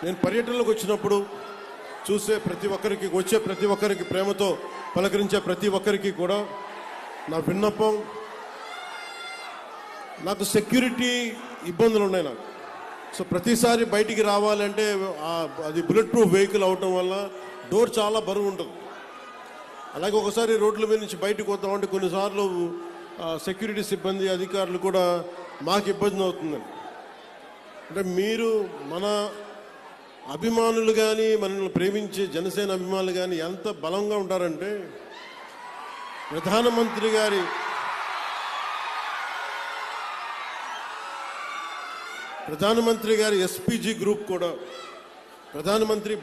నేను పర్యటనలోకి వచ్చినప్పుడు చూసే ప్రతి ఒక్కరికి, వచ్చే ప్రతి ఒక్కరికి, ప్రేమతో పలకరించే ప్రతి ఒక్కరికి కూడా నా విన్నపం, నాకు సెక్యూరిటీ ఇబ్బందులు ఉన్నాయి నాకు. సో ప్రతిసారి బయటికి రావాలంటే అది బుల్లెట్ ప్రూఫ్ వెహికల్ అవటం వల్ల డోర్ చాలా బరువు ఉంటుంది. అలాగే ఒకసారి రోడ్ల మీద నుంచి బయటకు వద్దామంటే కొన్నిసార్లు సెక్యూరిటీ సిబ్బంది, అధికారులు కూడా మాకు ఇబ్బంది అవుతుందని. అంటే మీరు మన అభిమానులు కానీ, మనల్ని ప్రేమించే జనసేన అభిమానులు కానీ ఎంత బలంగా ఉంటారంటే, ప్రధానమంత్రి గారి ఎస్పీజీ గ్రూప్ కూడా, ప్రధానమంత్రి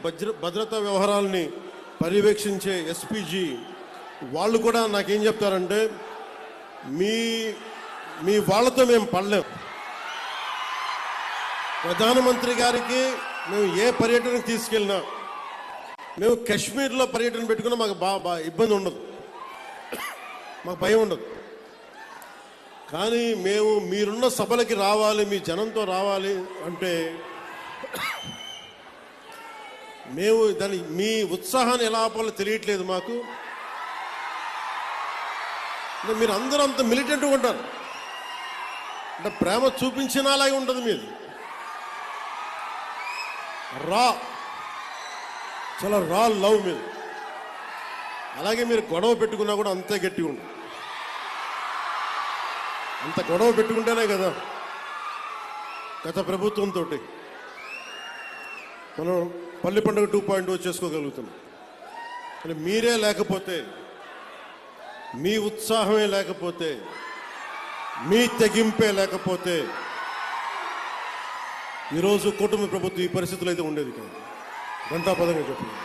భద్రతా వ్యవహారాలని పర్యవేక్షించే ఎస్పీజీ వాళ్ళు కూడా నాకేం చెప్తారంటే, మీ వాళ్ళతో మేము పడలేం. ప్రధానమంత్రి గారికి మేము ఏ పర్యటనకు తీసుకెళ్ళినా, మేము కాశ్మీర్లో పర్యటన పెట్టుకున్నా మాకు ఇబ్బంది ఉండదు, మాకు భయం ఉండదు. కానీ మేము మీరున్న సభలకి రావాలి, మీ జనంతో రావాలి అంటే మేము మీ ఉత్సాహాన్ని ఎలా ఆపాలో తెలియట్లేదు మాకు. అంటే మీరు అందరూ అంత మిలిటెంట్గా ఉంటారు, అంటే ప్రేమ చూపించినా అలాగే ఉంటుంది మీది. చాలా రా లవ్ మీరు. అలాగే మీరు గొడవ పెట్టుకున్నా కూడా అంతే గట్టిగా ఉంటుంది. అంత గొడవ పెట్టుకుంటేనే కదా గత ప్రభుత్వంతో మనం పల్లి పండుగ 2.0 చేసుకోగలుగుతున్నాం. కానీ మీరే లేకపోతే, మీ ఉత్సాహమే లేకపోతే, మీ తెగింపే లేకపోతే ఈరోజు కుటుంబ ప్రభుత్వం ఈ పరిస్థితులు అయితే ఉండేది కాదు. గంటాపదంగా చెప్తున్నాను.